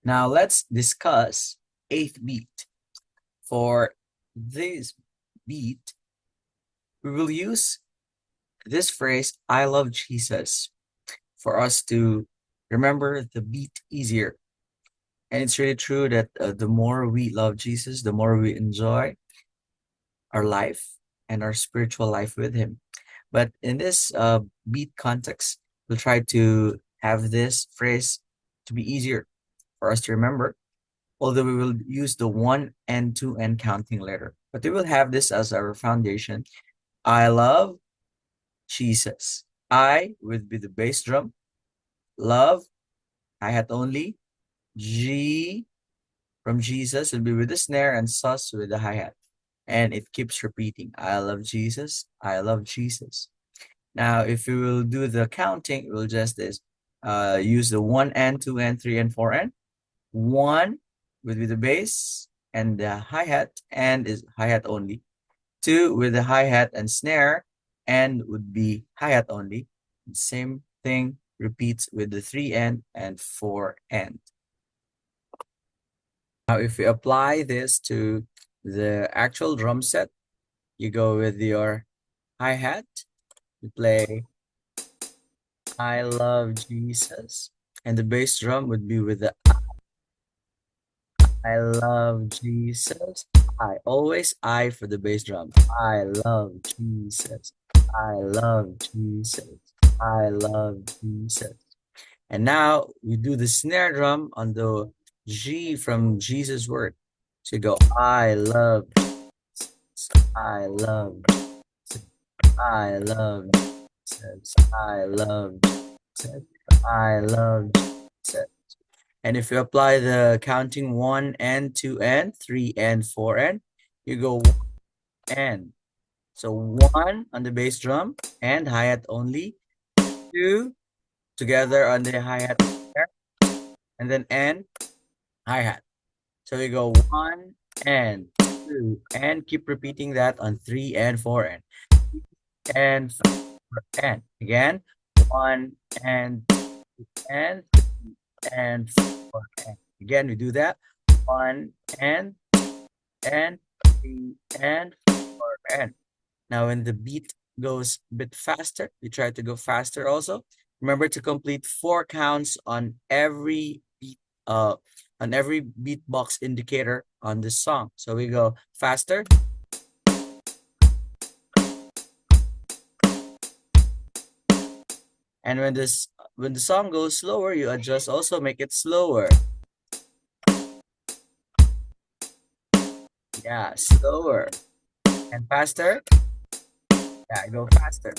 Now let's discuss eighth beat. For this beat, we will use this phrase, I love Jesus, for us to remember the beat easier. And it's really true that the more we love Jesus, the more we enjoy our life and our spiritual life with Him. But in this beat context, we'll try to have this phrase to be easier for us to remember, although we will use the one and two and counting letter. But we will have this as our foundation. I love Jesus. I would be the bass drum. Love, hi-hat only. G from Jesus will be with the snare and sus with the hi-hat. And it keeps repeating. I love Jesus. I love Jesus. Now, if we will do the counting, we'll just use the 1 and 2 and 3 and 4 and 1 would be the bass and the hi-hat and is hi-hat only. 2 with the hi-hat and snare and would be hi-hat only. Same thing repeats with the 3 and 4 and. Now, if we apply this to the actual drum set, you go with your hi-hat, you play I love Jesus, and the bass drum would be with the I love Jesus. I always I for the bass drum. I love Jesus. I love Jesus. I love Jesus. And now we do the snare drum on the G from Jesus' word. So you go, I love Jesus. I love Jesus. I love Jesus. I love Jesus. I love Jesus. And if you apply the counting 1 and 2 and 3 and 4 and, you go 1 and. So 1 on the bass drum and hi-hat only. 2 together on the hi-hat and then and hi-hat. So we go 1 and 2 and keep repeating that on 3 and 4 and 4 and. Again, 1 and 2 and 3 and 4 and. Again, we do that. 1 and 3 and 4 and. Now when the beat goes a bit faster, we try to go faster also. Remember to complete 4 counts on every beatbox indicator on the song. So we go faster. And when the song goes slower, you adjust also, make it slower. Yeah, slower. And faster. Yeah, go faster.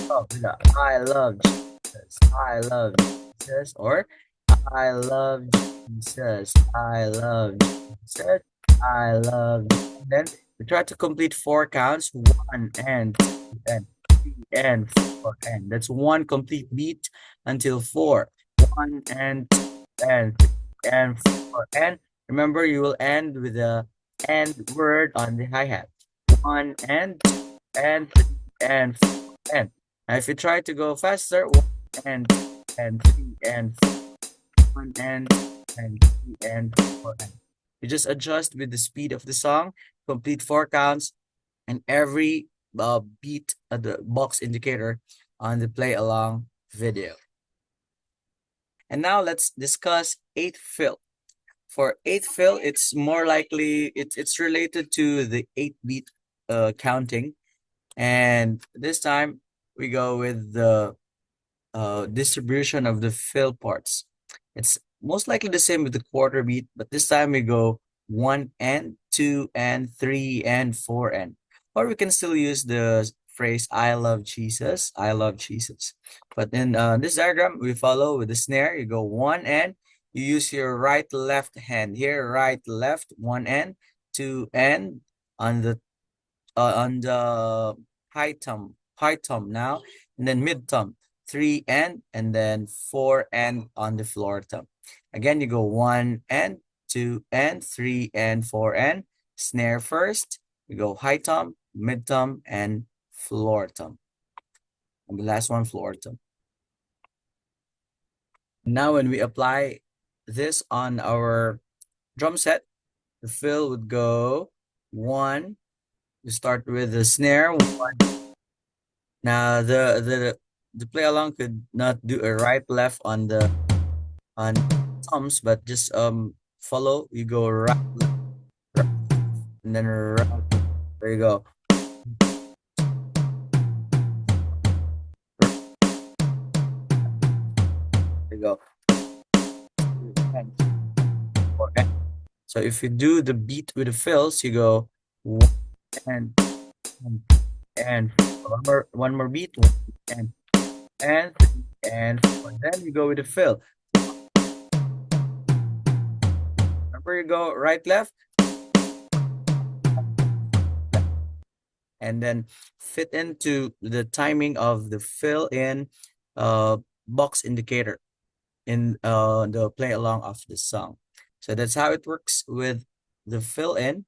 Oh, I love Jesus. I love Jesus. Or I love Jesus. I love Jesus. I love Jesus. Then we try to complete 4 counts. 1 and 2 and 3 and 4 and. That's 1 complete beat until 4. 1 and 2 and 3 and 4 and. Remember, you will end with the end word on the hi-hat. 1 and 2 and 3 and 4 and. Now, if you try to go faster, 1 and 3 and 4, 1 and 3 and 4 and. You just adjust with the speed of the song, complete 4 counts, and every beat at the box indicator on the play along video. And now let's discuss eighth fill. For eighth fill, it's more likely it's related to the 8-beat counting, and this time we go with the distribution of the fill parts. It's most likely the same with the quarter beat, but this time we go 1 and 2 and 3 and 4 and. Or we can still use the phrase I love Jesus, I love Jesus. But in this diagram, we follow with the snare. You go 1 and, you use your right left hand here, right left 1 and 2 and on the high thumb now, and then mid thumb 3 and then 4 and on the floor thumb. Again, you go 1 and 2 and 3 and 4 and snare first. You go high thumb, mid thumb, and floor thumb. And the last one, floor thumb. Now when we apply this on our drum set, the fill would go 1. You start with the snare 1. Now the play along could not do a right left on thumbs, but just follow. You go right, left, right, and then right. There you go. There you go. Okay. So if you do the beat with the fills, you go 1 and and and one more beat, 1 and 3 and 4. Then you go with the fill. Remember, you go right, left, and then fit into the timing of the fill in box indicator in the play along of the song. So that's how it works with the fill in.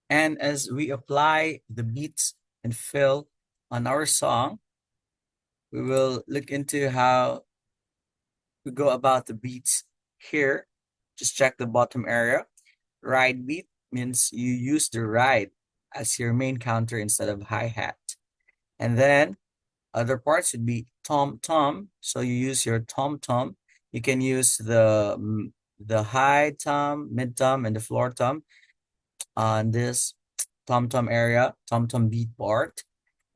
And as we apply the beats and fill on our song, we will look into how we go about the beats here. Just check the bottom area. Ride beat means you use the ride as your main counter instead of hi-hat. And then other parts would be tom-tom. So you use your tom-tom. You can use the high tom, mid tom, and the floor tom on this tom-tom area, tom-tom beat part.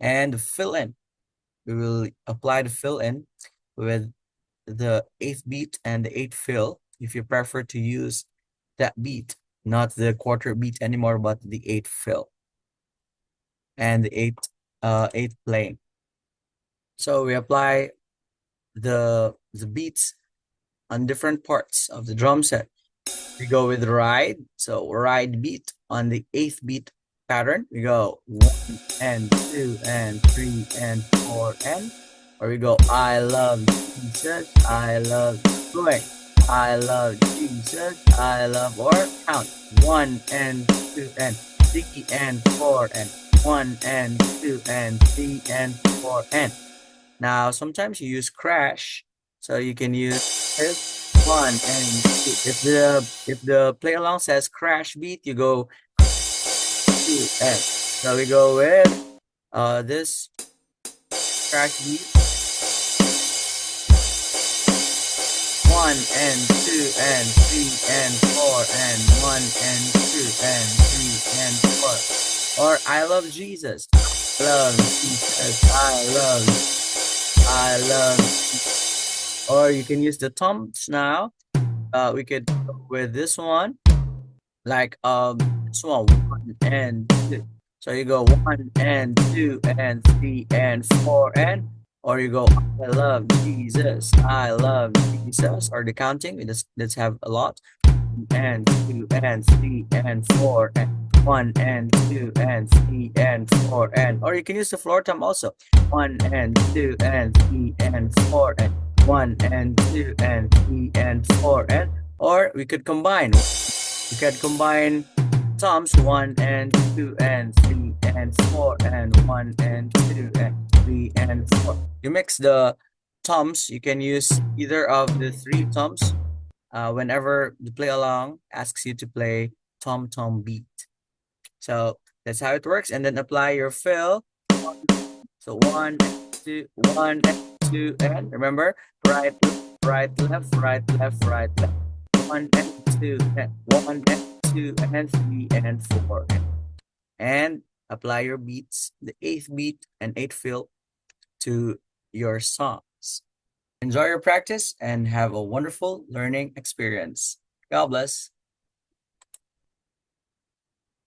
And the fill-in. We will apply the fill-in with the eighth beat and the eighth fill if you prefer to use that beat, not the quarter beat anymore, but the eighth fill and the eighth playing. So we apply the beats on different parts of the drum set. We go with ride. So ride beat on the eighth beat pattern. We go 1 and 2 and 3 and 4 and, or we go I love Jesus, I love going. I love Jesus, I love, or count 1 and 2 and 3 and 4 and 1 and 2 and 3 and 4 and. Now sometimes you use crash, so you can use this 1 and 2. If the play along says crash beat, you go 2 and. So we go with this crash beat 1 and 2 and 3 and 4 and 1 and 2 and 3 and 4. Or I love Jesus. Love Jesus. I love. Or you can use the toms now. We could go with this one, like this one 1 and 2. So you go 1 and 2 and 3 and 4 and, or you go I love Jesus, I love Jesus, or the counting. Let's have a lot. 1 and 2 and 3 and 4 and 1 and 2 and 3 and 4 and, or you can use the floor tom also. 1 and 2 and 3 and 4 and 1 and 2 and 3 and 4 and, or we could combine. We could combine toms 1 and 2 and 3 and 4 and 1 and 2 and 3 and 4. You mix the toms. You can use either of the 3 toms whenever the play along asks you to play tom-tom beat. So that's how it works. And then apply your fill. So 1 and 2, 1 and 2 and, remember, right, right, left, right, left, right, left. 1 and 2 and 1 and 2 and 3 and 4 and apply your beats, the eighth beat and eighth fill to your songs. Enjoy your practice and have a wonderful learning experience. God bless.